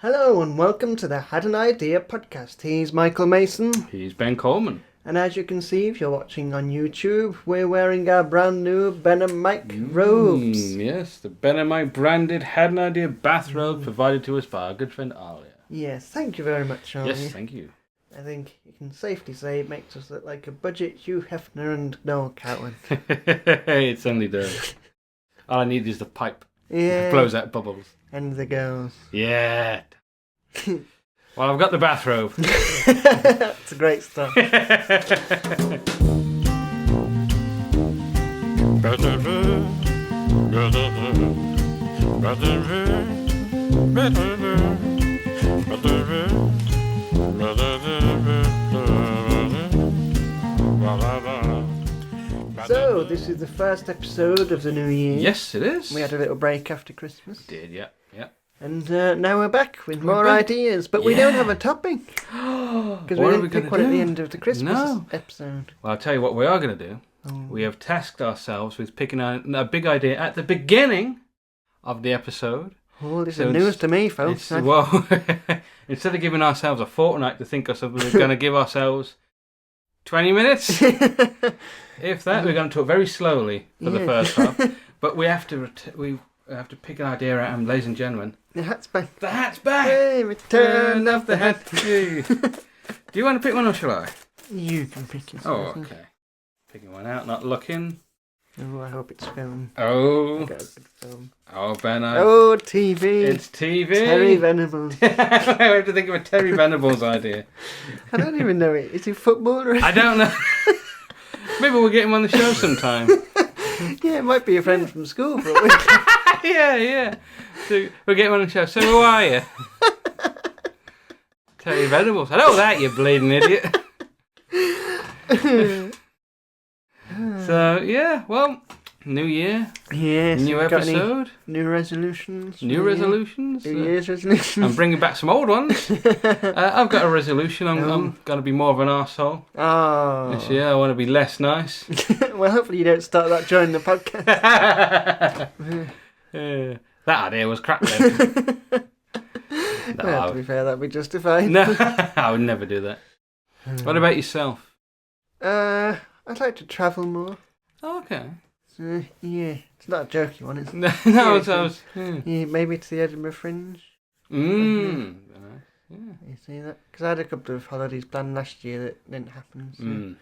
Hello and welcome to the Had an Idea podcast. He's Michael Mason. He's Ben Coleman. And as you can see, if you're watching on YouTube, we're wearing our brand new Ben and Mike robes. Yes, the Ben and Mike branded Had an Idea bathrobe provided to us by our good friend Alia. Yes, thank you very much, Alia. Yes, thank you. I think you can safely say it makes us look like a budget Hugh Hefner and Noel Cowan. It certainly does. All I need is the pipe. Yeah. It blows out bubbles. And the girls. Yeah. Well, I've got the bathrobe. That's a great start. So, this is the first episode of the new year. Yes, it is. We had a little break after Christmas. We did, yeah. And now we're back with more ideas, but we don't have a topic. Because we didn't pick one at the end of the Christmas episode. Well, I'll tell you what we are going to do. Oh. We have tasked ourselves with picking a big idea at the beginning of the episode. Oh, this is news to me, folks. Well, instead of giving ourselves a fortnight to think of something, we're going to give ourselves 20 minutes. If that, we're going to talk very slowly for the first half. But we have to pick an idea out, and ladies and gentlemen. The hat's back. The hat's back! Hey, return of the hat. Do you want to pick one or shall I? You can pick it. Oh, okay. Picking one out, not looking. Oh, I hope it's film. Oh. I got a good film. Oh, Ben. Oh, TV. It's TV. Terry Venables. I have to think of a Terry Venables idea. I don't even know it. Is he footballer? I don't know. Maybe we'll get him on the show sometime. Yeah, it might be a friend from school for a week. Yeah. So we'll get him on the show. So who are you? Terry Venables. I know that, you bleeding idiot. So, yeah, well, new year. Yes. New episode. New resolutions. New resolutions. New Year's resolutions. I'm bringing back some old ones. I've got a resolution. I'm going to be more of an arsehole. Oh. This year I want to be less nice. Well, hopefully you don't start that during the podcast. That idea was crap then. Well, to be fair, that'd be justified. No, I would never do that. What about yourself? I'd like to travel more. Oh, okay. So, yeah, it's not a jokey one, is it? No, yeah, maybe to the Edinburgh Fringe. Yeah. You see that? Because I had a couple of holidays planned last year that didn't happen. So.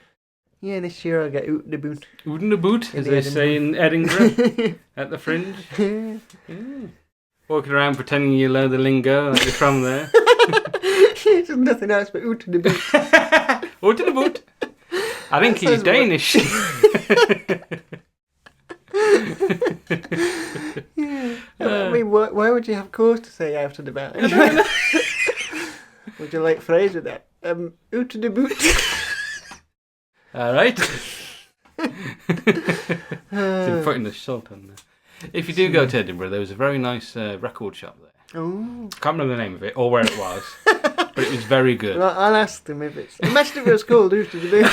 Yeah, this year I'll get out the boot. Out in the boot, as they say in Edinburgh, at the Fringe. Yeah. Walking around pretending you learn the lingo like you're from there. There's nothing else but out in the boot. Out in the boot. I think he's Danish. Yeah. I mean, why would you have cause to say out and about? Would you like phrase with that? Out in the boot. All right. So putting the salt on there. If you do go to Edinburgh, there was a very nice record shop there. Oh. Can't remember the name of it or where it was, but it was very good. Well, I'll ask them if it's. Imagine if it was called Out in the Boot.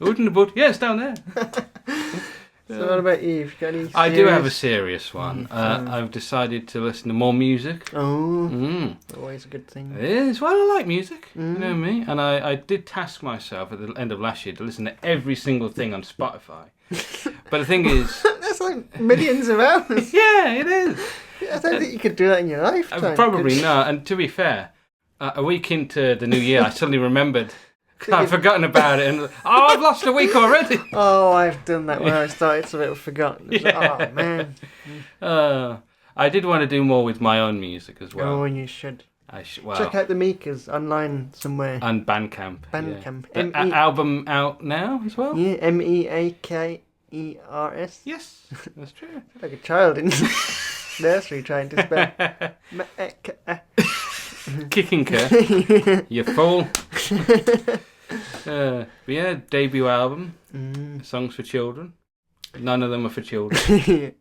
Out in the boot. Yeah, it's down there. So what about you? Have you got any serious... I do have a serious one. I've decided to listen to more music. Oh. Always a good thing. It is. Well, I like music. You know me. And I did task myself at the end of last year to listen to every single thing on Spotify. But the thing is... That's like millions of hours. Yeah, it is. I don't think you could do that in your lifetime. Probably not. And to be fair, a week into the new year, I suddenly remembered... I've forgotten about it, and I've lost a week already. Oh, I've done that when I started, so it was forgotten. Like, oh man. I did want to do more with my own music as well. Oh, and you should. Well, check out the Mikas online somewhere. And Bandcamp. Bandcamp. Yeah. Album out now as well. Yeah, Meakers. Yes, that's true. Like a child in nursery trying to spell. Kicking her. You fool. But yeah, debut album. Songs for children. None of them are for children.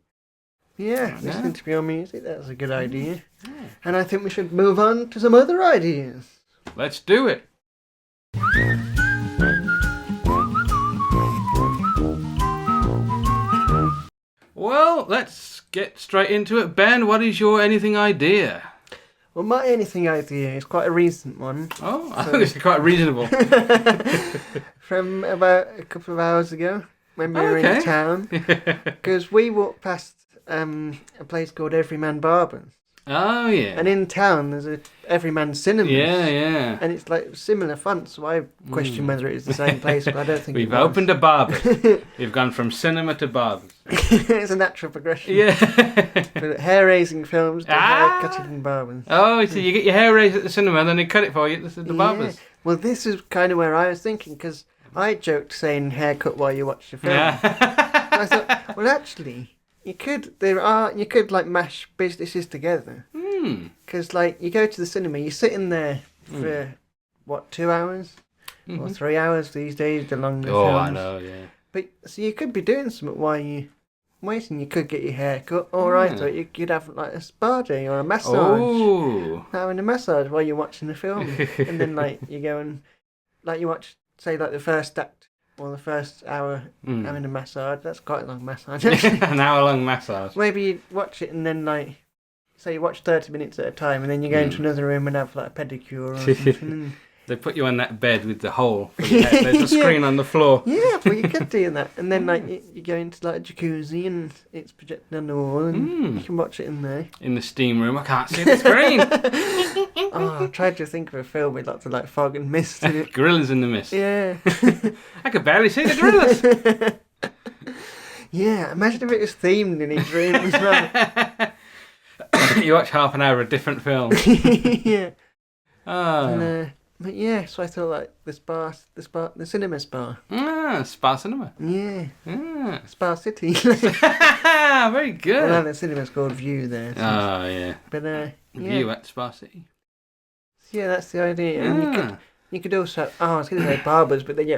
Listening to your music, that's a good idea. And I think we should move on to some other ideas. Let's do it. Well, let's get straight into it. Ben, what is your anything idea? Well, my anything idea is quite a recent one. Oh, I think it's quite reasonable. From about a couple of hours ago when we were in town. Because we walked past a place called Everyman Barbers. Oh, yeah. And in town there's a Everyman Cinemas. Yeah. And it's like similar fonts, so I question whether it is the same place, but I don't think We've opened a Barbers. We've gone from cinema to Barbers. It's a natural progression. Yeah. Hair-raising films to hair-cutting barbers. Oh, so you get your hair raised at the cinema and then they cut it for you at the barbers. Well, this is kind of where I was thinking, because I joked saying haircut while you watch the film. I thought, well, actually, you could like mash businesses together. Because like you go to the cinema, you're sitting there for 2 hours or 3 hours these days, the longer films. I know, yeah. But so you could be doing something while you waiting. You could get your hair cut, or I thought you could have like a spa day or a massage. Oh, having a massage while you're watching the film, and then like you go and like you watch, say like the first act or the first hour having a massage. That's quite a long massage. An hour-long massage. Maybe you watch it and then like. So you watch 30 minutes at a time, and then you go into another room and have like a pedicure or something. They put you on that bed with the hole for your head. There's a screen on the floor. Yeah, well, you could do that. And then like you go into like a jacuzzi and it's projected on the wall, and you can watch it in there. In the steam room, I can't see the screen. I tried to think of a film with lots of like fog and mist in it. Gorillas in the mist. Yeah. I could barely see the gorillas. Yeah, imagine if it was themed in each room as well. You watch half an hour of a different film. Yeah. Oh. But yeah, so I thought like the cinema spa. Spa cinema. Yeah. Spa City. Very good. Well, the cinema's called View there. So. Oh, yeah. But View at Spa City. So, yeah, that's the idea. And you could also, I was going to say barbers, but then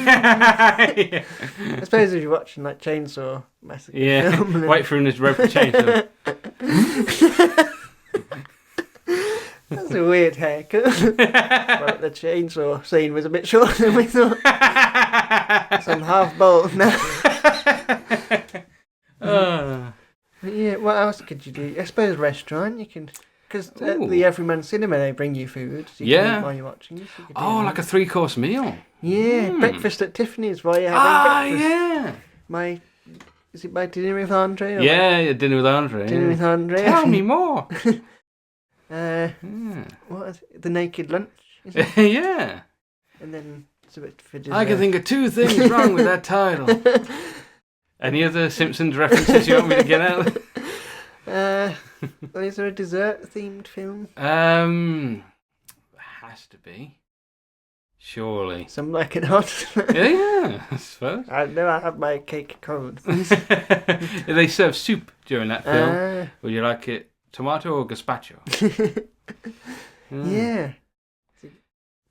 I suppose if you're watching like Chainsaw Massacre film, wait for him to rope a chainsaw. That's a weird haircut. Well, the chainsaw scene was a bit shorter than we thought. So I'm half bald now. Yeah, what else could you do? I suppose restaurant, you can... Because at the Everyman Cinema they bring you food, so you can eat while you're watching. So like a 3-course meal. Yeah, breakfast at Tiffany's while you're having breakfast. Yeah. Is it my dinner with Andre? Yeah, dinner with Andre. Dinner with Andre. Tell me more. What is it? The Naked Lunch? Yeah. And then it's a bit for dessert. I can think of 2 things wrong with that title. Any other Simpsons references you want me to get out? Is there a dessert-themed film? Has to be. Surely. Some like it hot. Yeah, I suppose. I know I have my cake cold. They serve soup during that film. Would you like it tomato or gazpacho? Yeah.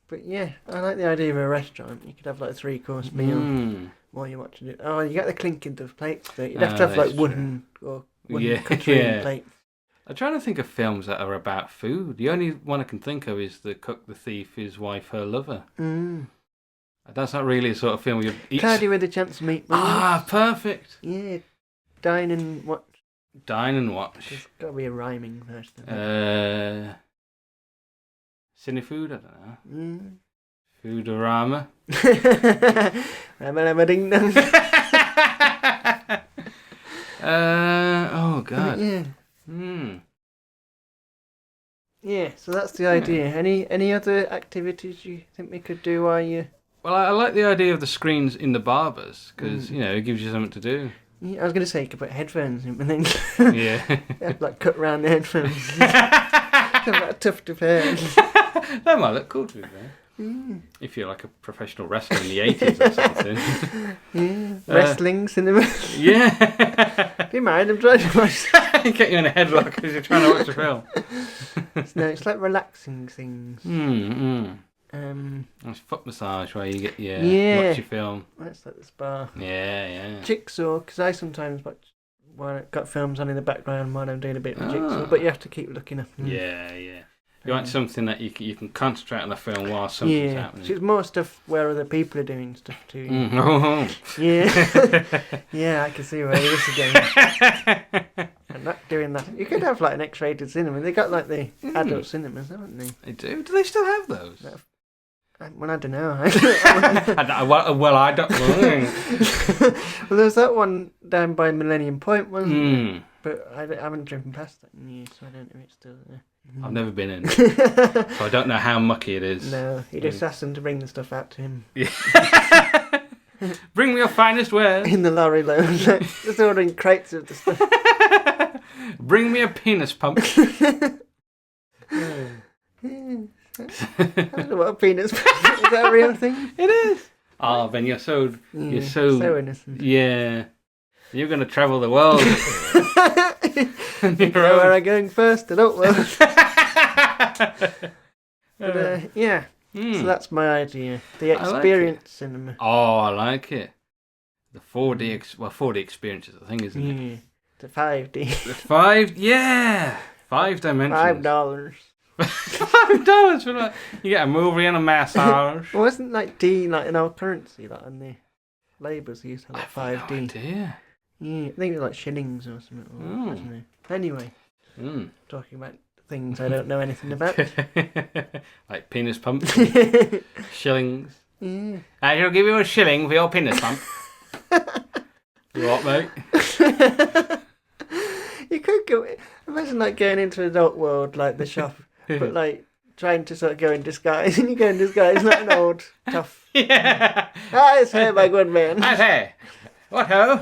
But yeah, I like the idea of a restaurant. You could have like a 3-course meal while you're watching it. Oh, you get the clinking of plates though. You'd have to have like wooden cutlery plates. I'm trying to think of films that are about food. The only one I can think of is The Cook, the Thief, His Wife, Her Lover. That's not really a sort of film where you eat... Cloudy with a Chance of Meatballs. Ah, perfect. Yeah. Dine and Watch. Dine and Watch. There's got to be a rhyming version of it. Cinefood? I don't know. Foodorama? Rama ding dong. Oh, God. Yeah. Yeah, so that's the idea. Any other activities you think we could do while you... Well, I like the idea of the screens in the barbers, because, it gives you something to do. Yeah, I was going to say you could put headphones in, but then... Yeah. Like cut round the headphones. Have like a tuft of hair. That might look cool to be fair. If you're like a professional wrestler in the 80s or something. Yeah. Wrestling cinema. Yeah. Do you mind? I'm trying to watch. Get you in a headlock because you're trying to watch a film. No, it's like relaxing things. It's foot massage where you get watch your film. That's like the spa. Yeah. Jigsaw, because I sometimes watch while I've got films on in the background while I'm doing a bit of jigsaw, but you have to keep looking up. Yeah. You want something that you can concentrate on the film while something's happening. So it's more stuff where other people are doing stuff too. Yeah. Yeah, I can see where this is going. And not doing that. You could have like an X-rated cinema. They got like the adult cinemas, haven't they? They do. Do they still have those? Well, I don't know. Well, I don't know. Well, there's that one down by Millennium Point, wasn't there? But I haven't driven past that in years, so I don't know if it's still there. I've never been in, so I don't know how mucky it is. No, he just asked them to bring the stuff out to him. Yeah. Bring me your finest wares. In the lorry load. Just ordering crates of the stuff. Bring me a penis pump. I don't know what a penis pump is. Is that a real thing? It is. Oh, Ben, you're so innocent. Yeah. You're going to travel the world. Where am I going first? I don't know. But, yeah. So that's my idea. The experience cinema. Oh, I like it. The 4D, 4D experience is the thing, isn't it? Yeah. The 5D. The 5, yeah. 5 dimensions. $5. $5 for that. You get a movie and a massage. Wasn't like D like an old currency, like on the labels used to have like 5D? No idea. Yeah, I think it was like shillings or something. Wasn't it? Anyway, talking about things I don't know anything about. Like penis pumps, shillings. Yeah. I shall give you a shilling for your penis pump. You what, mate? You could go. Imagine like going into an adult world like the shop, but like trying to sort of go in disguise, and you go in disguise like an old tough. Yeah. I say, my good man. I say. What ho?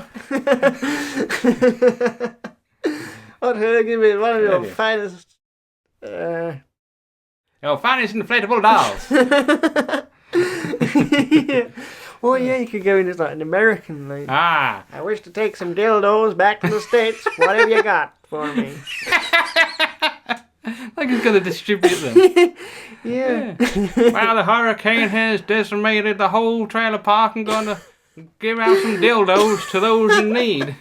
What ho? Give me one of your finest. Your finest inflatable dolls. Yeah. Oh yeah, you could go in as like an American, like. Ah. I wish to take some dildos back to the States. What have you got for me? Like he's going to distribute them. Yeah. Well, the hurricane has decimated the whole trailer park and going to give out some dildos to those in need.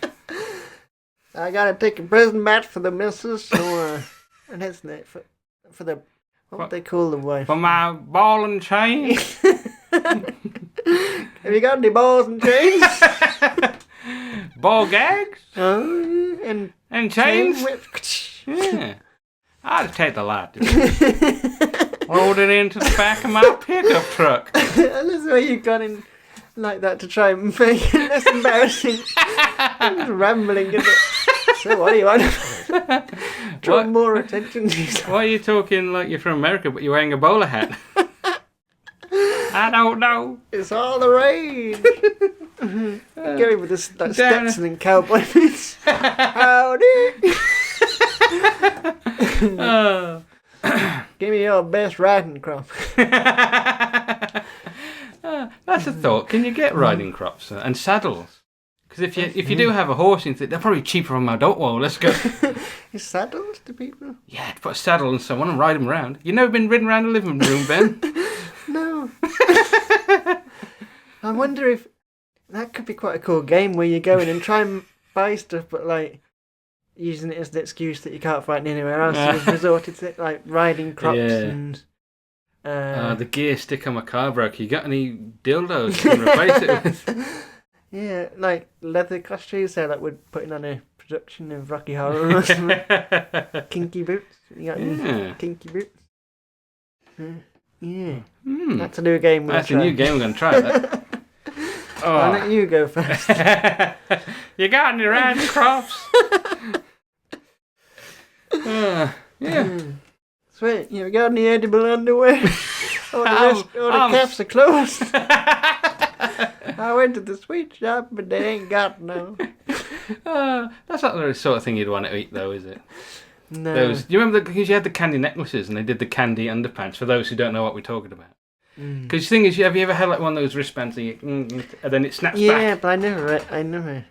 I gotta take a prison match for the missus, so and that's it for the what would they call the wife? For my ball and chain. Have you got any balls and chains? Ball gags? And chains? Yeah. I'd take the lot. Load it into the back of my pickup truck. And that's why you got in like that to try and make it less embarrassing. I'm just rambling, isn't it? So what do you want? Draw more attention to yourself. Why are you talking like you're from America but you're wearing a bowler hat? I don't know. It's all the rage. Going with this like Stetson and cowboy boots. Howdy. Give me your best riding crop. That's a thought. Can you get riding crops and saddles? Because if you do have a horse, they're probably cheaper from my adult world. Let's go. Is saddles to people? Yeah, to put a saddle on someone and ride them around. You've never been ridden around the living room, Ben? No. I wonder if that could be quite a cool game where you go in and try and buy stuff, but like using it as the excuse that you can't find anywhere else. So you've resorted to like riding crops and. The gear stick on my car broke. You got any dildos you can replace it with? Yeah, like leather costumes there, like we're putting on a production of Rocky Horror or something. Kinky boots. You got any kinky boots? Yeah. That's a new game we'll That's try. a new game we're going to try, that. I'll let you go first. You got any riding crops? Yeah. Sweet. You got any edible underwear? All the caps are closed. I went to the sweet shop, but they ain't got no. That's not the sort of thing you'd want to eat, though, is it? No. You remember because you had the candy necklaces and they did the candy underpants, for those who don't know what we're talking about. Because the thing is, have you ever had like one of those wristbands and, and then it snaps back? Yeah, but I never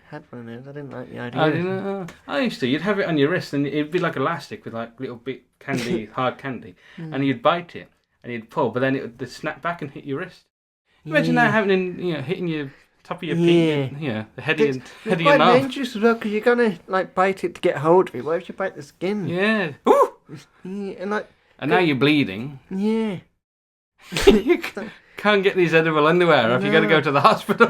had one of those. I didn't like the idea. I used to. You'd have it on your wrist and it'd be like elastic with like little bit candy, hard candy, and you'd bite it and you'd pull, but then it would snap back and hit your wrist. Imagine that happening, hitting your top of your pinky, the head of your knob. It's quite dangerous as well because you're gonna like bite it to get hold of it. What if you bite the skin? Yeah. Ooh. Yeah, and now you're bleeding. Yeah. You can't get these edible underwear, or if you got to go to the hospital.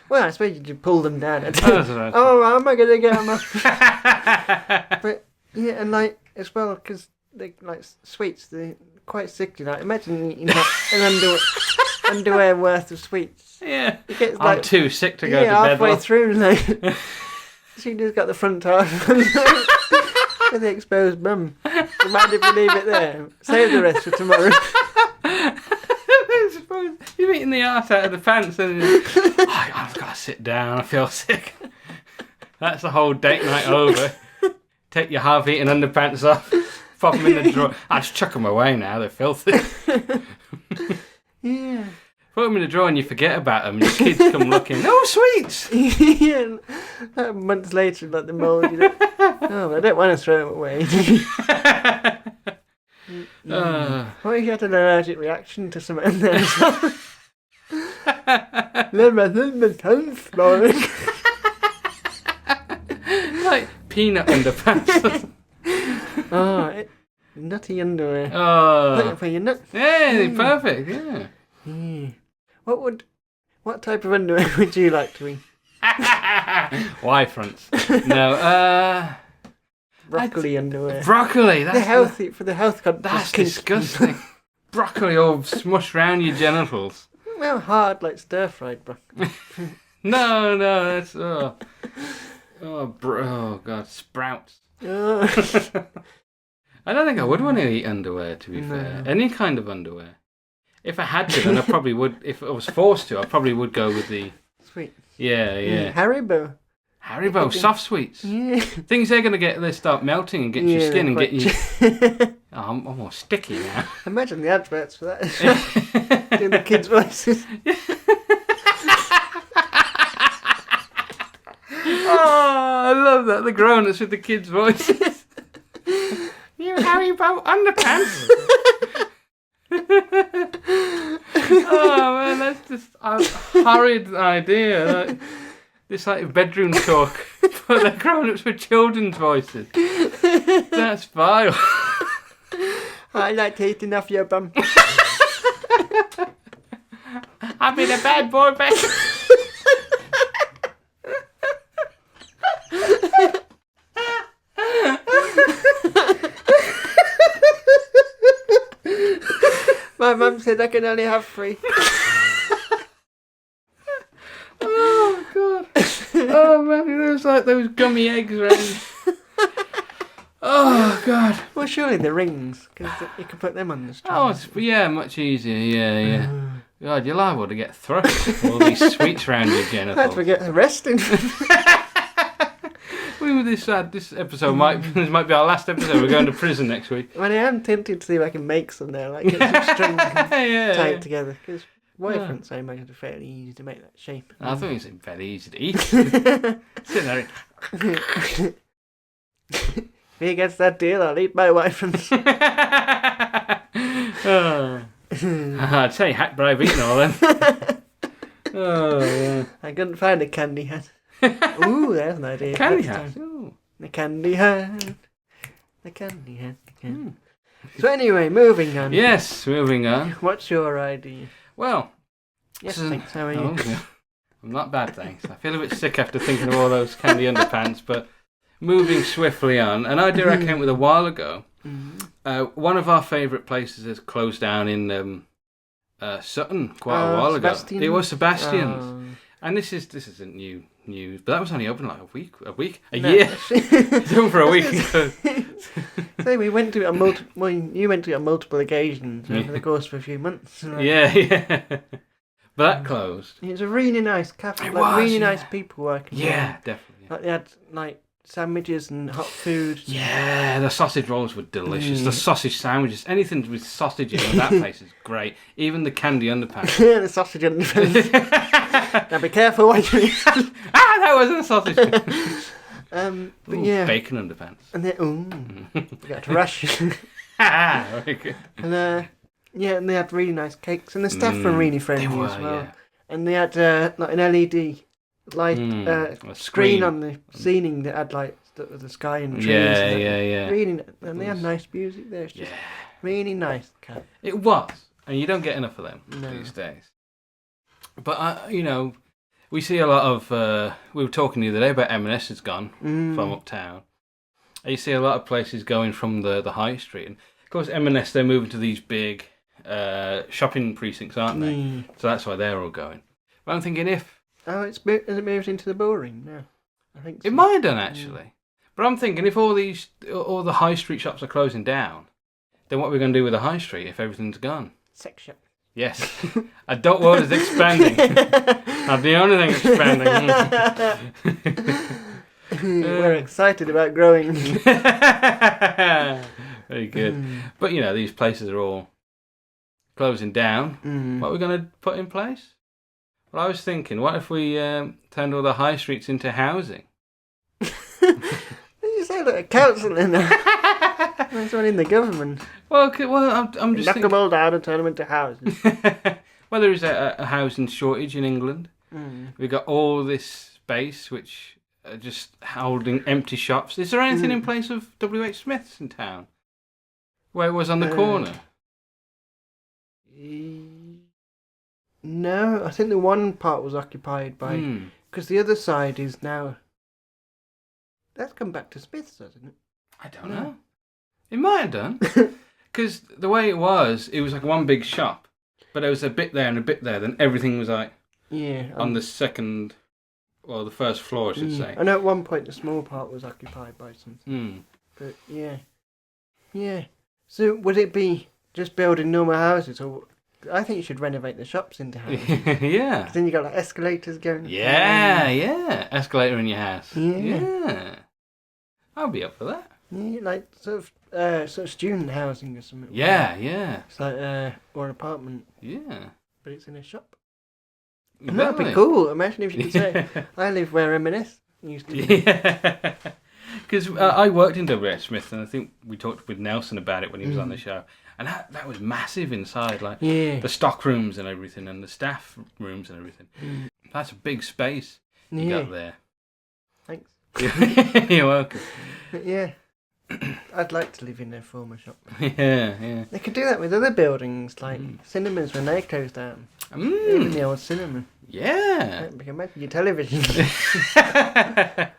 Well, I suppose you could pull them down. Right. Oh, how am I going to get them off? But yeah, and like as well, because they like sweets, they're quite sickly. Like imagine eating an underwear worth of sweets. Yeah, It I'm like, too sick to go to bed. Halfway through, like she just got the front half with the exposed bum. Mind if we leave it there? Save the rest for tomorrow. You're eating the arse out of the pants, and I've got to sit down. I feel sick. That's the whole date night over. Take your half-eaten underpants off, pop them in the drawer. I just chuck them away now. They're filthy. Yeah. Put them in the drawer and you forget about them. And your kids come looking. Oh, sweets! Yeah. Months later, like the mould. Oh, I don't want to throw them away. What if you had an allergic reaction to something there? Then my tongue's swollen. Like peanut underpants. Nutty underwear. Oh. Looking for your nuts. Yeah, perfect, yeah. What type of underwear would you like to eat? Y fronts. No, Broccoli underwear. Broccoli, They're healthy for the health conscious. That's disgusting. Broccoli all smushed round your genitals. Well, hard like stir-fried broccoli. No, that's oh god, sprouts. Oh. I don't think I would want to eat underwear. To be fair, any kind of underwear. If I had to, then I probably would. If I was forced to, I probably would go with the Sweet. Yeah. Haribo. Haribo, soft sweets. Yeah. Things they're going to they start melting and get your skin and get you... Oh, I'm more sticky now. Imagine the adverts for that. Doing the kids' voices. Oh, I love that. The grown-ups with the kids' voices. You Haribo underpants. Oh, man, that's just a horrid idea. Like, this like bedroom talk, but they're grown-ups with children's voices. That's vile. I like eating off your bum. I've been a bad boy, babe. My mum said I can only have 3. Oh, God. Oh, man, there's like those gummy eggs around. Oh, God. Well, surely the rings, because you can put them on the string. Oh, much easier, yeah. God, you're liable to get thrust with all these sweets around your genitals. I'd forget arresting. This episode might be our last episode. We're going to prison next week. Well, I am tempted to see if I can make some there, like get some string and tie it together. Because Y-fronts, I imagine, are fairly easy to make that shape. I think it's very easy to eat. Sit there. If he gets that deal, I'll eat my Y-fronts. I'd say hack, but I've eaten all them. Oh, yeah. I couldn't find a candy hat. Ooh, there's an idea. Candy hat. Ooh. The candy hat. The candy hat. So anyway, moving on. Yes, moving on. What's your idea? Well. Yes, thanks. How are you? Yeah. I'm not bad, thanks. I feel a bit sick after thinking of all those candy underpants, but moving swiftly on. An idea I came with a while ago. One of our favourite places has closed down in Sutton quite a while ago. It was Sebastian's. And this isn't new news, but that was only open like a year. It's open for a week. So we went to it you went to it on multiple occasions over the course of a few months. Right? Yeah. But that closed. It was a really nice cafe. Nice people working. Yeah, definitely. Like they had like sandwiches and hot food. Yeah, the sausage rolls were delicious. The sausage sandwiches, anything with sausage in that place is great. Even the candy underpants. The sausage underpants. Now be careful what you eat. That wasn't a sausage. But yeah. Bacon underpants. And then, you got to rush. Very good. And and they had really nice cakes, and the staff were really friendly as well. Yeah. And they had like an LED light screen on the ceiling that had like the sky and trees. Yeah. Really, and they had nice music there. It's just really nice. It was. And you don't get enough of them No. these days. But, we see a lot of... we were talking the other day about M&S has gone from uptown. And you see a lot of places going from the high street. And, of course, M&S, they're moving to these big shopping precincts, aren't they? So that's why they're all going. But I'm thinking if... Oh, has it moved into the Bullring now? I think so. It might have done, actually. But I'm thinking if all the high street shops are closing down, then what are we going to do with the high street if everything's gone? Sex shop. Yes. Adult world is expanding. Not the only thing expanding. We're excited about growing. Very good. But, these places are all closing down. What are we going to put in place? Well, I was thinking, what if we turned all the high streets into housing? You say like a councillor now. There's one in the government. Well, I'm just knock thinking... them all down and turn them into houses. Well, there is a housing shortage in England. We've got all this space which are just holding empty shops. Is there anything in place of W.H. Smith's in town? Where it was on the corner? No, I think the one part was occupied by... Because the other side is now... That's come back to Smith's, hasn't it? I don't know. It might have done. Because the way it was like one big shop. But there was a bit there and a bit there. Then everything was like... on the second... Well, the first floor, I should say. I know at one point the small part was occupied by something. But, yeah. Yeah. So, would it be just building normal houses? Or I think you should renovate the shops into houses. Yeah. 'Cause then you got like escalators going. Yeah. Escalator in your house. Yeah. I'll be up for that. Yeah, like sort of student housing or something. Yeah. It's like or an apartment. Yeah. But it's in a shop. Really? That'd be cool. Imagine if you could say, I live where M&S used to be. Yeah. Because I worked in W.H. Smith, and I think we talked with Nelson about it when he was on the show. And that was massive inside, like the stock rooms and everything, and the staff rooms and everything. That's a big space you got there. Thanks. You're welcome. Yeah. I'd like to live in their former shop. Yeah. They could do that with other buildings, like cinemas when they closed down. Even the old cinema. Yeah. Like, imagine your television. I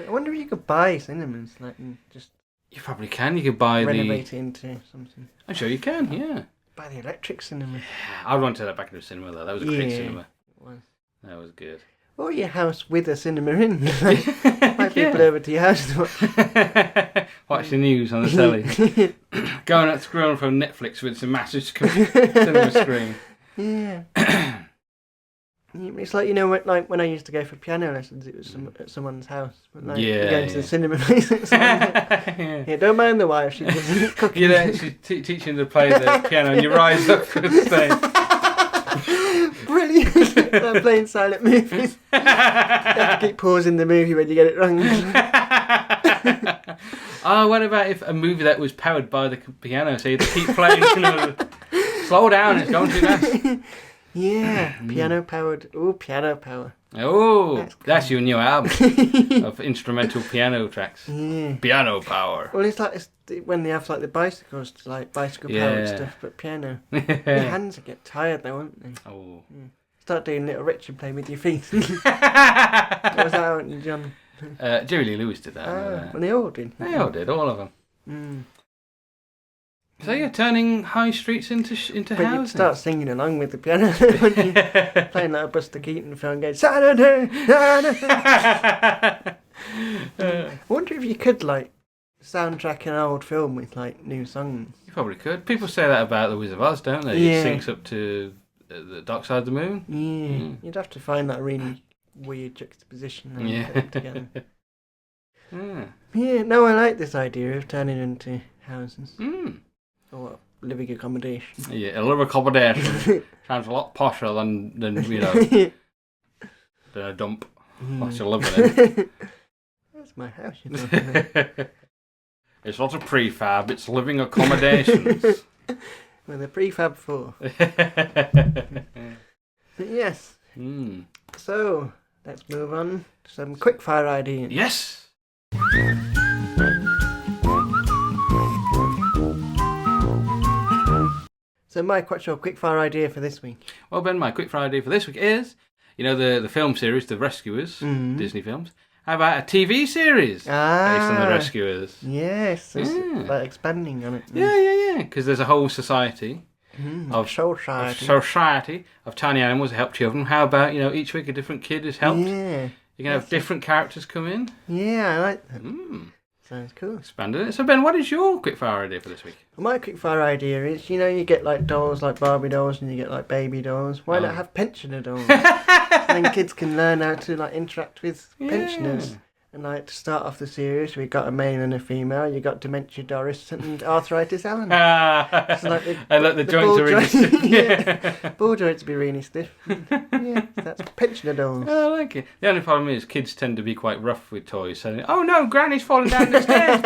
wonder if you could buy cinemas, like, and just... You probably can. You could buy renovate it into something. I'm sure you can, yeah. Buy the electric cinema. I want to turn that back into a cinema, though. That was a great cinema. It was. That was good. Or your house with a cinema in. Might people over to your house to watch. Watch the news on the telly. Going out scrolling from Netflix with some massive cinema screen. Yeah. It's like, when I used to go for piano lessons, it was at someone's house. But like, you go into the cinema place at yeah, don't mind the wife, she's just cooking. She's teaching to play the piano and you rise up to the stage. Brilliant. They're playing silent movies. You have to keep pausing the movie when you get it wrong. Oh, what about if a movie that was powered by the piano, so you had to keep playing, slow down, it's going too fast. Yeah, piano powered. Oh, piano power. Oh, that's your new album of instrumental piano tracks. Yeah. Piano power. Well, it's when they have like the bicycles, like bicycle powered stuff, but piano. Your hands get tired though, won't they? Oh. Yeah. Start doing Little Richard playing with your feet. What was that, aren't you, John? Jerry Lee Lewis did that. Well, they all did. They all did, all of them. So you're turning high streets into housing. You start singing along with the piano when you're playing like a Buster Keaton film, going Saturday. I wonder if you could soundtrack an old film with new songs. You probably could. People say that about The Wizard of Oz, don't they? Yeah. It syncs up to the Dark Side of the Moon. Yeah. You'd have to find that really weird juxtaposition and put them together. Yeah. No, I like this idea of turning into houses. Or living accommodation. Yeah, a living accommodation. Sounds a lot posher than than a dump. What you're living in. That's my house, you're talking about. It's not a prefab, it's living accommodations. With a prefab 4. Yes. So, let's move on to some quickfire ideas. Yes! So, Mike, what's your quickfire idea for this week? Well, Ben, my quickfire idea for this week is, the film series, The Rescuers, Disney films. How about a TV series based on The Rescuers? Yes, it's like expanding on it. Yeah. Because there's a whole society of tiny animals that help children. How about, each week a different kid is helped? Yeah. You can have different characters come in. Yeah, I like that. Sounds cool. Expanded it. So, Ben, what is your quickfire idea for this week? Well, my quickfire idea is, you get like dolls like Barbie dolls and you get like baby dolls. Why not have pensioner dolls? Then kids can learn how to like interact with pensioners. And like to start off the series, we got a male and a female. You got Dementia Doris and Arthritis Alan. It's like I like the joints are really stiff. Yeah, ball joints be really stiff. Yeah, that's pensioner dolls. I like it. The only problem is kids tend to be quite rough with toys. So, oh no, Granny's falling down the stairs.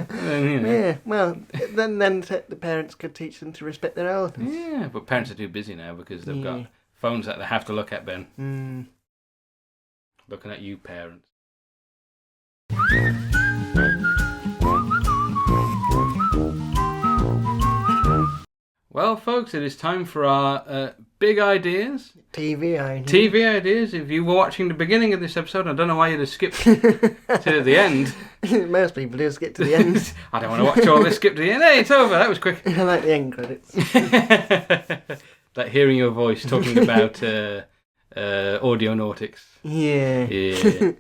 Then, Yeah, well, then the parents could teach them to respect their elders. Yeah, but parents are too busy now because they've got phones that they have to look at, Ben. Looking at you, parents. Well, folks, it is time for our big ideas. TV ideas. TV ideas. If you were watching the beginning of this episode, I don't know why you'd have skipped to the end. Most people do skip to the end. I don't want to watch all this. Skip to the end. Hey, it's over. That was quick. I like the end credits. Like hearing your voice talking about audionautics. Yeah.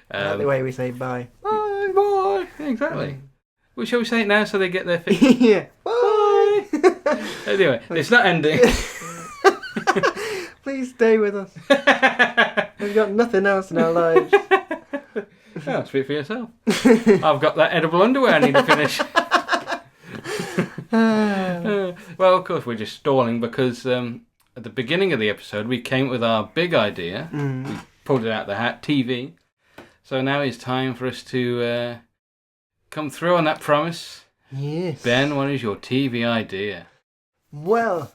That's the way we say bye. Bye. Exactly. Well, shall we say it now so they get their fix? Yeah. Bye. Anyway, it's not ending. Please stay with us. We've got nothing else in our lives. Oh, speak for yourself. I've got that edible underwear I need to finish. Well, of course, we're just stalling because at the beginning of the episode we came up with our big idea. We pulled it out of the hat, TV. So now it's time for us to come through on that promise. Yes. Ben, what is your TV idea? Well,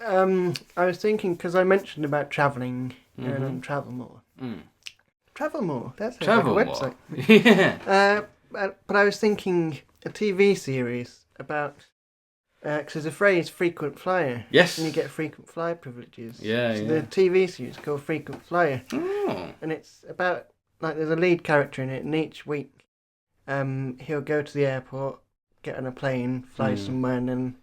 I was thinking, because I mentioned about travelling, going on Travel More. Travel More, that's Travel like a More. website. Yeah. But I was thinking a TV series about, because there's a phrase, frequent flyer. Yes. And you get frequent flyer privileges. Yeah, so yeah. the TV series is called Frequent Flyer. Oh. And it's about, like, there's a lead character in it, and each week he'll go to the airport, get on a plane, fly somewhere, and then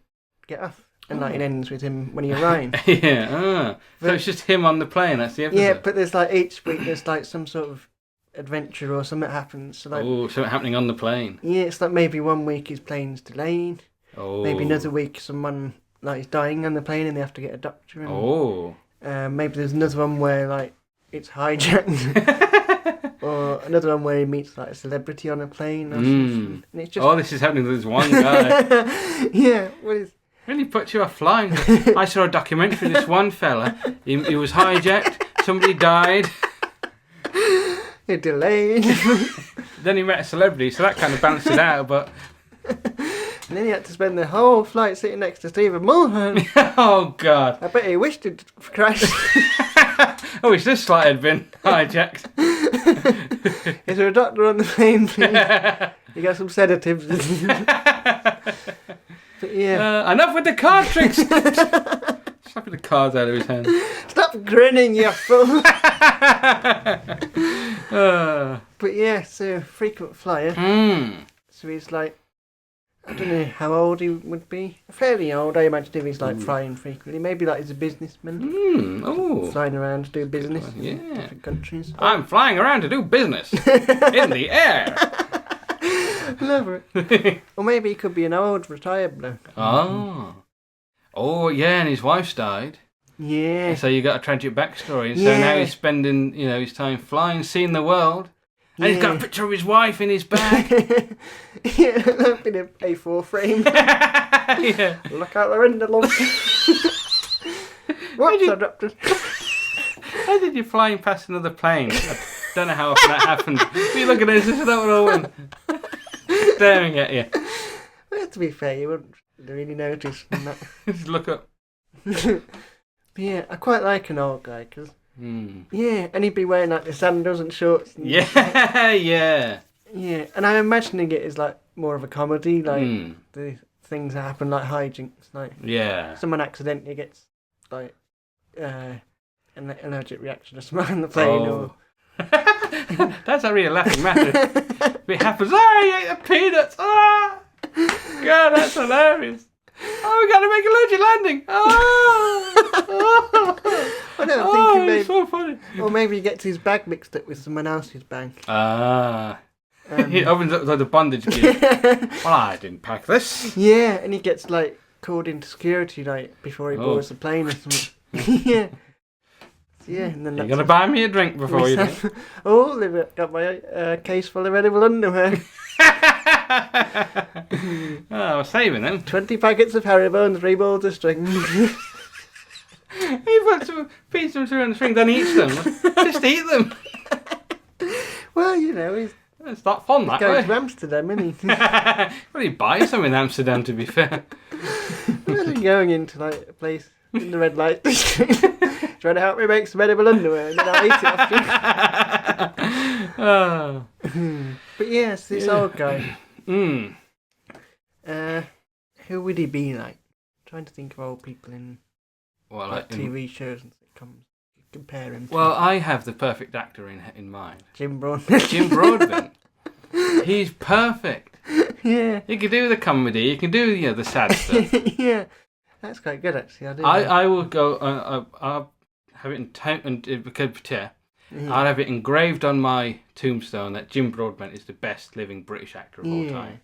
get off. And like it ends with him when he arrives. Yeah. So it's just him on the plane. That's the episode. Yeah, but there's like each week there's like some sort of adventure or something happens. So like, something happening on the plane. Yeah, it's like maybe one week his plane's delayed. Oh. Maybe another week someone like is dying on the plane and they have to get a doctor. And, maybe there's another one where like it's hijacked. Or another one where he meets like a celebrity on a plane or something. And it's just... this is happening to this one guy. Yeah, what is... Really puts you off flying. I saw a documentary of this one fella. He was hijacked. Somebody died. It delayed. Then he met a celebrity, so that kind of balanced it out. But and then he had to spend the whole flight sitting next to Stephen Mulhern. Oh God! I bet he wished it crashed. I wish this flight had been hijacked. Is there a doctor on the plane, please? You got some sedatives. But yeah. Enough with the card tricks. Slapping the cards out of his hand. Stop grinning, you fool. But yeah, so frequent flyer. So he's like, I don't know how old he would be. Fairly old, I imagine, if he's like flying frequently. Maybe like he's a businessman. Flying around to do business in different countries. I'm flying around to do business in the air. Love it. Or maybe he could be an old retired bloke. Oh yeah, and his wife's died. Yeah. So you got a tragic backstory. And so now he's spending, his time flying, seeing the world. And he's got a picture of his wife in his bag. Yeah, that'd be an A4 frame. Yeah. Look out the window, love. Whoops, I dropped it. How did you flying past another plane? I don't know how often that happened. But you look at this, I don't want to win. Staring at you. Well, to be fair, you wouldn't really notice that. Just look up. Yeah, I quite like an old guy, because... Yeah, and he'd be wearing like the sandals and shorts. And yeah. Yeah, and I'm imagining it as like more of a comedy, like the things that happen, like hijinks. Like someone accidentally gets like an allergic reaction to something on the plane, or that's a real laughing matter. If it happens, you ate the peanuts. God, that's hilarious. We got to make a legend landing. I know, I'm thinking maybe, it's so funny. Or maybe he gets his bag mixed up with someone else's bag. He opens up the bondage gear. Well, I didn't pack this. Yeah, and he gets like called into security like before he boards the plane or something. Yeah. Yeah, and then you're going to buy me a drink before you do. They've got my case full of edible underwear. I was saving them. 20 packets of Haribo and 3 balls of string. He puts some pieces of through on the string, then eats them. Just eat them. Well, you know, it's not fun that way. Going to Amsterdam, isn't he? Well, he buys some in Amsterdam, to be fair. Imagine going into like a place in the red light district, trying to help me make some edible underwear, and then I'll eat it after. But yes, this old guy. Who would he be like? I'm trying to think of old people in TV shows and sitcoms. Compare him. Well, I have the perfect actor in mind. Jim Broadbent. Jim Broadbent. He's perfect. Yeah. He can do the comedy. He can do the sad stuff. Yeah. That's quite good, actually. I will go. I'll have it I'll have it engraved on my tombstone that Jim Broadbent is the best living British actor of all time.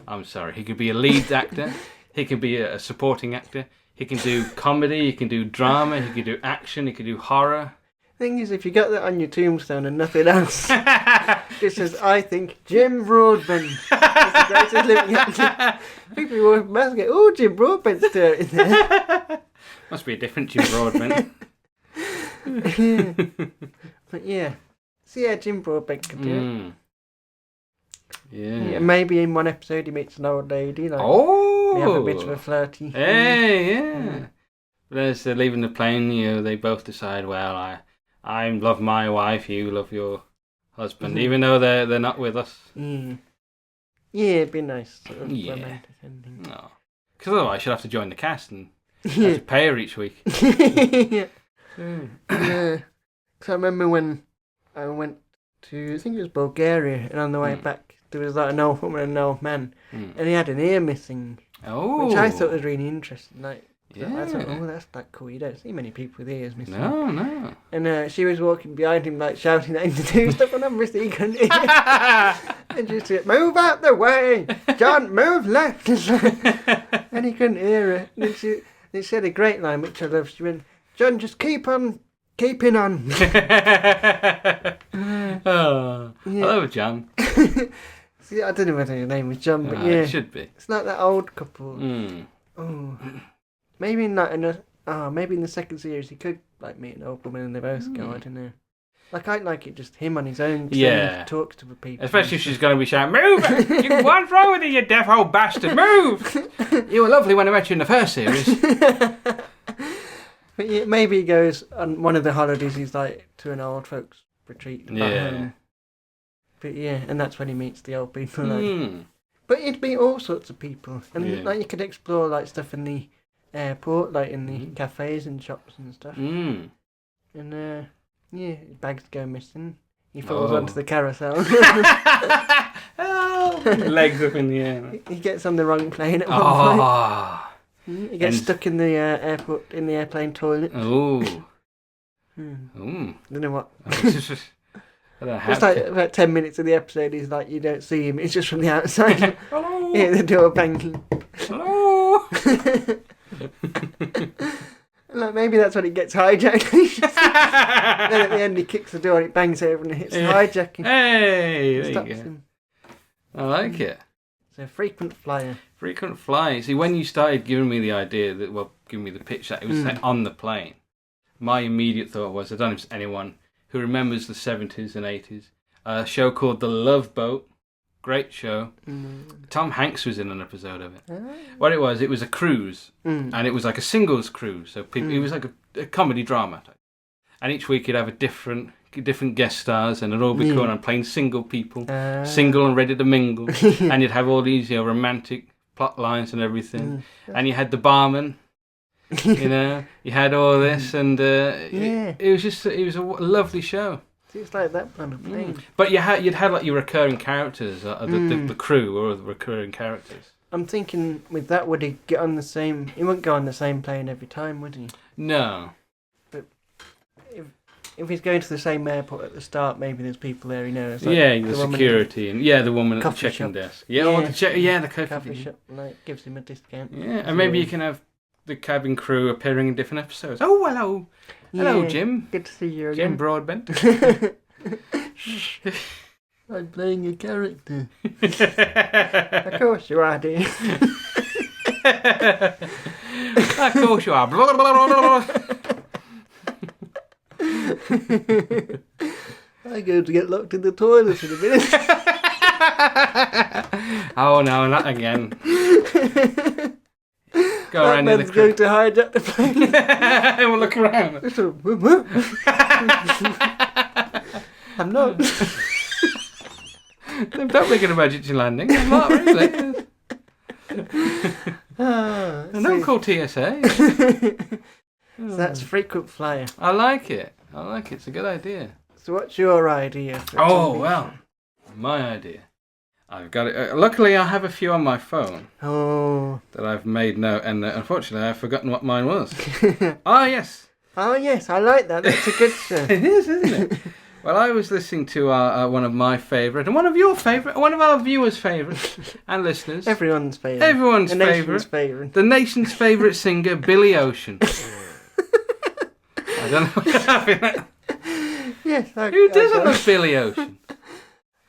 I'm sorry. He could be a lead actor. He can be a supporting actor. He can do comedy. He can do drama. He can do action. He can do horror. Thing is, if you got that on your tombstone and nothing else, it says, "I think Jim Broadbent is the greatest living actor." People must get, "Oh, Jim Broadbent's there in there." Must be a different Jim Broadbent. But yeah, so yeah, Jim Broadbent could do it. Yeah. Maybe in one episode he meets an old lady. Like, they have a bit of a flirty. Hey, yeah. But as they're leaving the plane, they both decide, well, I love my wife, you love your husband, even though they're not with us. Yeah, it'd be nice, sort of romantic ending. No, because otherwise she'll have to join the cast and have to pay her each week. Yeah. Because I remember when I went to, I think it was Bulgaria, and on the way back there was like an old woman and an old man, and he had an ear missing, which I thought was really interesting. Like, I thought, that's that cool. You don't see many people with ears missing. No. And she was walking behind him, like shouting at him to do stuff, and obviously he couldn't hear. And she said, "Move out the way, John, move left." And he couldn't hear her. And then she said a great line, which I love. She went, "John, just keep on keeping on." Oh, hello, John. See, I don't know whether your name was John, but it should be. It's like that old couple. Oh, maybe in maybe in the second series he could like meet an old woman and they both go. I don't know. Like, I'd like it just him on his own. To talk to the people. Especially if she's going to be shouting, "Move! What's wrong with you, you deaf old bastard? Move! You were lovely when I met you in the first series." But yeah, maybe he goes on one of the holidays. He's like to an old folks retreat. Home. But yeah, and that's when he meets the old people. Like. But it'd be all sorts of people, and like you could explore like stuff in the airport, like in the cafes and shops and stuff. And bags go missing. He falls onto the carousel. Legs up in the air. He gets on the wrong plane at one point. He gets stuck in the airplane toilet. Oh. Don't know what. Just like about 10 minutes of the episode, he's like, you don't see him. It's just from the outside. Hello. Yeah, the door banging. Hello. Like, maybe that's when it gets hijacked. Then at the end, he kicks the door and it bangs over and it hits hijacking. Hey, there stops you go. him. I like it. So frequent flyer. Frequent flyer. See, when you started giving me the idea giving me the pitch that it was on the plane, my immediate thought was, I don't know if there's anyone who remembers the 70s and 80s, a show called The Love Boat. Great show. Tom Hanks was in an episode of it. What it was a cruise, and it was like a singles cruise. So it was like a comedy drama type. And each week you'd have a different guest stars, and they'd all be going on playing single people, single and ready to mingle. And you'd have all these romantic plot lines and everything. And you had the barman, you know, you had all this, and it was a lovely show. It's like that on a plane. But you'd had like your recurring characters, the crew or the recurring characters. I'm thinking with that, would he get on the same? He wouldn't go on the same plane every time, would he? No. But if he's going to the same airport at the start, maybe there's people there he knows. Like the security and the woman at the check-in desk. The coffee shop like gives him a discount. Yeah, and maybe you can have the cabin crew appearing in different episodes. Oh, hello, Jim. Good to see you again. Jim Broadbent. I'm playing a character. Of course you are, dear. Of course you are. Blah, blah, blah, blah. I'm going to get locked in the toilet in a minute. Oh no, not again. Go around man's going to hijack the plane. We'll look around. I'm not. Don't make an emergency landing. I'm not really. And don't call TSA. So that's frequent flyer. I like it. It's a good idea. So what's your idea? Well, my idea. I've got it. Luckily, I have a few on my phone. Oh. That I've made note, and unfortunately, I've forgotten what mine was. Yes. Oh yes, I like that. That's a good show. It is, isn't it? Well, I was listening to one of my favourite, and one of your favourite, one of our viewers' favourites, and listeners. Everyone's favourite. Everyone's favourite. The nation's favourite singer, Billy Ocean. I don't know what's happening. Yes. Who doesn't love Billy Ocean?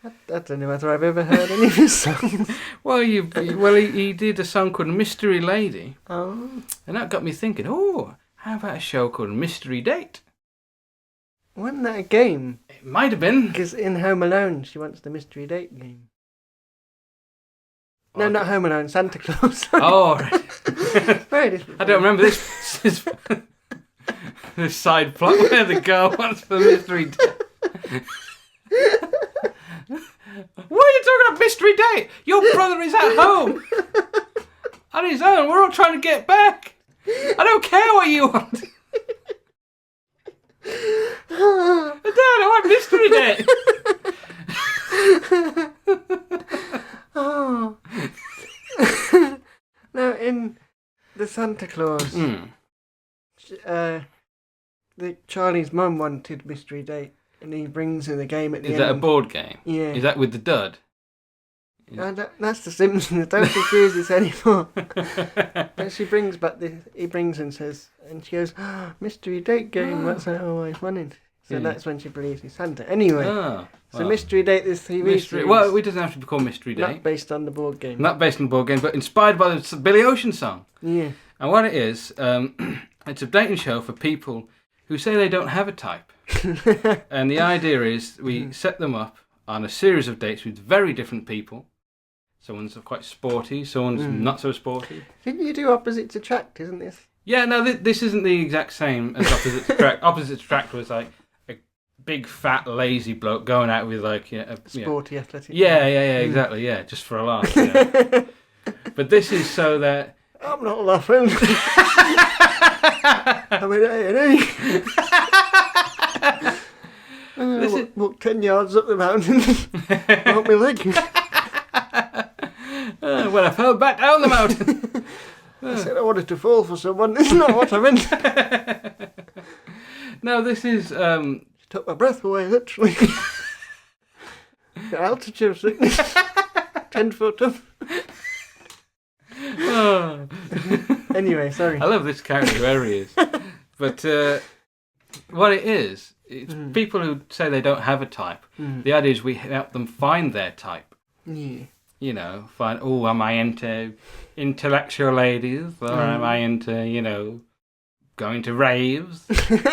I don't know whether I've ever heard any of his songs. Well, he did a song called Mystery Lady. Oh. And that got me thinking, how about a show called Mystery Date? Wasn't that a game? It might have been. Because in Home Alone, she wants the mystery date game. No, not Home Alone, Santa Claus. Oh, right. Very different. I don't remember this side plot where the girl wants the mystery date. Why are you talking about mystery date? Your brother is at home. On his own. We're all trying to get back. I don't care what you want. I want mystery date. Oh. Now, in the Santa Claus, Charlie's mum wanted mystery date, and he brings her the game at the end. Is that a board game? Yeah. Is that with the dud? That's the Simpsons. Don't confuse this anymore. But he brings and says, and she goes, mystery date game. That's how I always wanted. So that's when she believes he's Santa. Anyway, so mystery date this TV series. Well, it doesn't have to be called Mystery Date. Not based on the board game. Not based on the board game, but inspired by the Billy Ocean song. Yeah. And what it is, it's a dating show for people who say they don't have a type. And the idea is we set them up on a series of dates with very different people. Someone's quite sporty, someone's not so sporty. Didn't you do Opposites Attract, isn't this? Yeah, no, this isn't the exact same as Opposites Attract. Opposites Attract was like a big, fat, lazy bloke going out with like... Sporty, athletic. Yeah, exactly, yeah, just for a laugh. You know. But this is so that... I'm not laughing. I'm in A&E. Walk 10 yards up the mountain. Broke my leg. When I fell back down the mountain. I said I wanted to fall for someone. It's not what I meant. No, this is... She took my breath away, literally. The altitude sickness. 10 foot up. Oh. Anyway, sorry. I love this character, whoever he is. But what it is, it's people who say they don't have a type. The idea is we help them find their type. Yeah. You know, find, am I into intellectual ladies? Or am I into, going to raves? From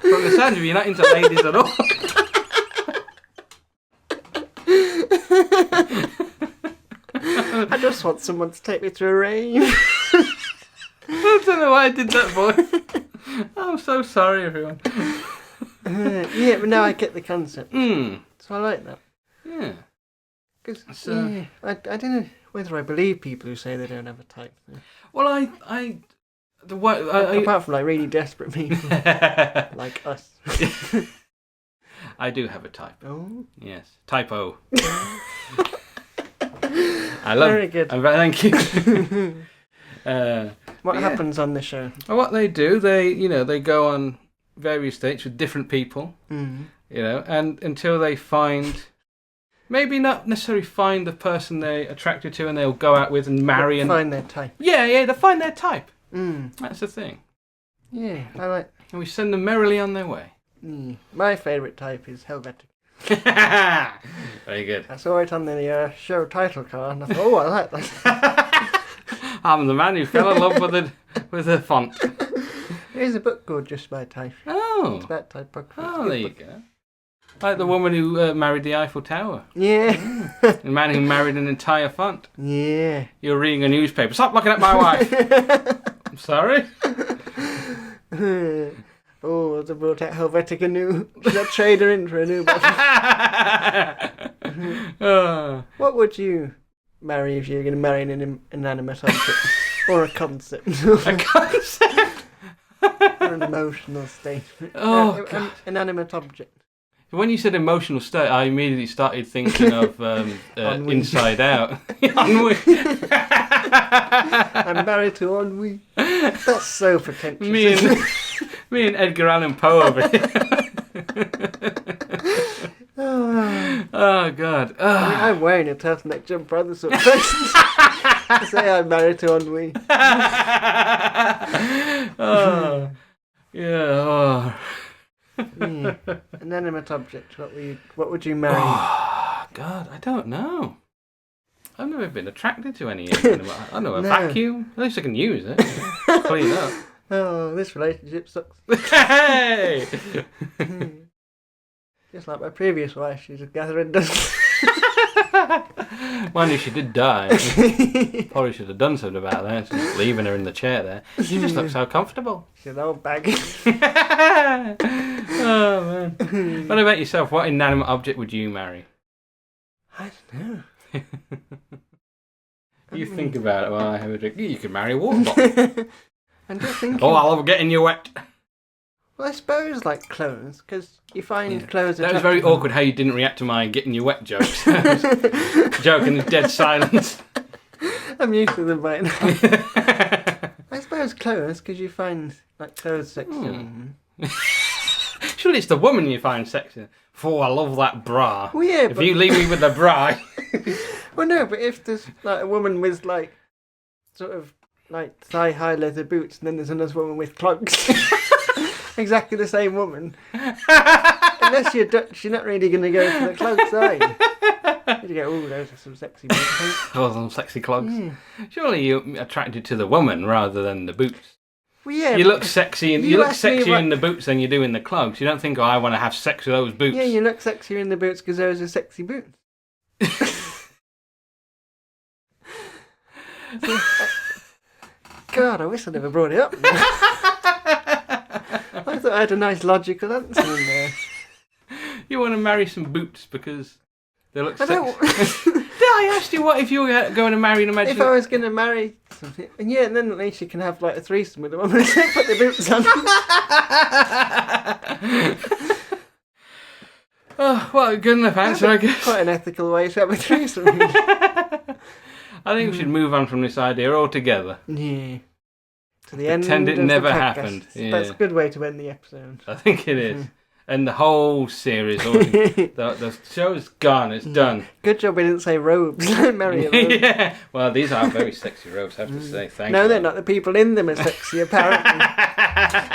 the sound of you, you're not into ladies at all. I just want someone to take me to a rave. I don't know why I did that voice. I'm so sorry, everyone. Yeah, but now I get the concept. So I like that. Yeah. Cause, I don't know. Whether I believe people who say they don't have a type. Well, Apart from like really desperate people like us. I do have a type. Oh. Yes, type O. I love. Very good. Thank you. What happens on the show? Well, what they do, they go on various dates with different people, and until they find, maybe not necessarily find the person they're attracted to, and they'll go out with and marry and find their type. Yeah, they find their type. That's the thing. Yeah, I like. And we send them merrily on their way. My favourite type is Helvetic. Very good. I saw it on the show title card, and I thought, I like that. I'm the man who fell in love with the font. There's a book called Just My Type. Oh. It's that typography. Oh, there you go. Like the woman who married the Eiffel Tower. Yeah. The man who married an entire font. Yeah. You're reading a newspaper. Stop looking at my wife. I'm sorry. Oh, they brought out Helvetica new. Should I trade her in for a new bottle? What would you marry if you were going to marry an inanimate object? Or a concept? A concept? Or an emotional state? God. Inanimate object. When you said emotional state, I immediately started thinking of Inside Out. Ennui. I'm married to ennui. That's so pretentious. Me and Edgar Allan Poe over here. Oh, God. I'm wearing a turtleneck jumper on the sort of person to say I'm married to ennui. Yeah. Inanimate object. What would you marry? Oh, God, I don't know. I've never been attracted to any inanimate. I know a vacuum. At least I can use it. Clean up. Oh, this relationship sucks. Hey! Just like my previous wife, she's just gathering dust. Mind you, she did die. Probably should have done something about that. Just leaving her in the chair there. She just looks so comfortable. She's an old bag. Oh, man. What about yourself? What inanimate object would you marry? I don't know. You think about it while I have a drink. You could marry a water bottle. I'm just thinking. Oh, I love getting you wet. Well, I suppose like clothes, because you find clothes. That was very awkward how you didn't react to my getting you wet jokes. Joking in dead silence. I'm used to them by now. I suppose clothes, because you find like clothes sexy. Surely it's the woman you find sexy. Oh, I love that bra. Well, yeah, if you leave me with the bra. Well, no, but if there's like a woman with like sort of like thigh-high leather boots, and then there's another woman with clogs. Exactly the same woman. Unless you're Dutch, you're not really going to go for the clogs, are you? You go, oh, those are some sexy boots. Oh, some sexy clogs. Yeah. Surely you're attracted to the woman rather than the boots. Well, yeah. You look sexy, and you look sexier in the boots than you do in the clogs. You don't think, oh, I want to have sex with those boots. Yeah, you look sexier in the boots because those are sexy boots. God, I wish I never brought it up. I thought I had a nice logical answer in there. You want to marry some boots because they look sexy. I asked you what if you were going to marry an imaginary... If I was going to marry something... Yeah, and then at least you can have like a threesome with a woman and put the boots on. Oh, well, good enough answer, I guess. Quite an ethical way to have a threesome. I think we should move on from this idea altogether. Yeah. To the Pretend end it never happened. Yeah. That's a good way to end the episode. I think it is. And the whole series, the show's gone, it's done. Good job we didn't say robes. Marry a robe. Yeah. Well, these are very sexy robes, I have to say. Thank you. No, they're not. The people in them are sexy, apparently.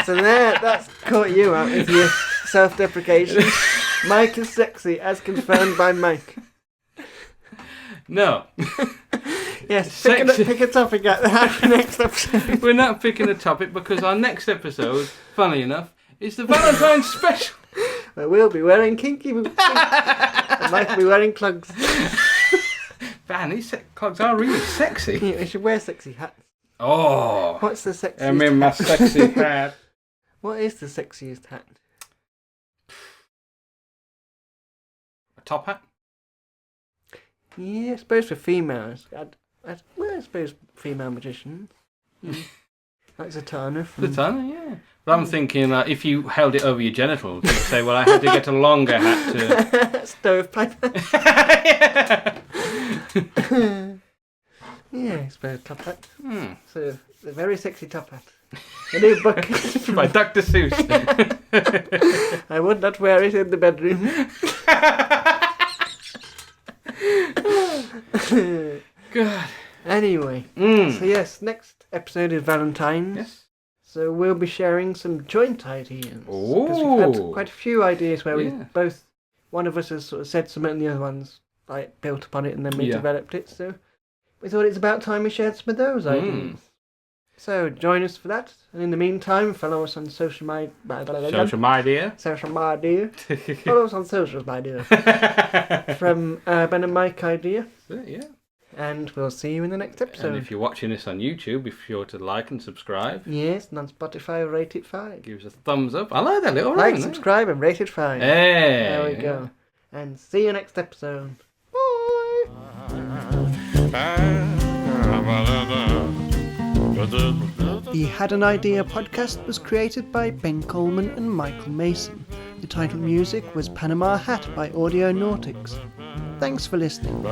So that's caught you out with your self-deprecation. Mike is sexy, as confirmed by Mike. No. Yes, pick a topic out the next episode. We're not picking a topic because our next episode, funnily enough, is the Valentine's special. Where we'll be wearing kinky boots. And Mike will be wearing clogs. Man, these clogs are really sexy. Yeah, we should wear sexy hats. Oh. What's the sexiest I'm in my sexy hat. What is the sexiest hat? A top hat? Yeah, I suppose for females. I suppose female magicians. Like Zatanna. Zatanna, yeah. But I'm thinking if you held it over your genitals, you'd say, well, I had to get a longer hat to... Stovepipe. Yeah. Yeah, I suppose top hat. So, a very sexy top hat. A new book. By Dr. Seuss. I would not wear it in the bedroom. God. Anyway, so yes, next episode is Valentine's. Yes. So we'll be sharing some joint ideas. Oh. Because we've had quite a few ideas where we both, one of us has sort of said something and the other one's like built upon it and then we developed it. So we thought it's about time we shared some of those ideas. So join us for that. And in the meantime, follow us on social media. Social media. Social media. Follow us on social media. From Ben and Mike Idea. Yeah. And we'll see you in the next episode. And if you're watching this on YouTube, be sure to like and subscribe. Yes, and on Spotify, rate it 5. Give us a thumbs up. I like that little Like, ring, subscribe, and rate it 5. Hey. There we go. And see you next episode. Bye. The Had an Idea podcast was created by Ben Coleman and Michael Mason. The title music was Panama Hat by Audio Nautics. Thanks for listening.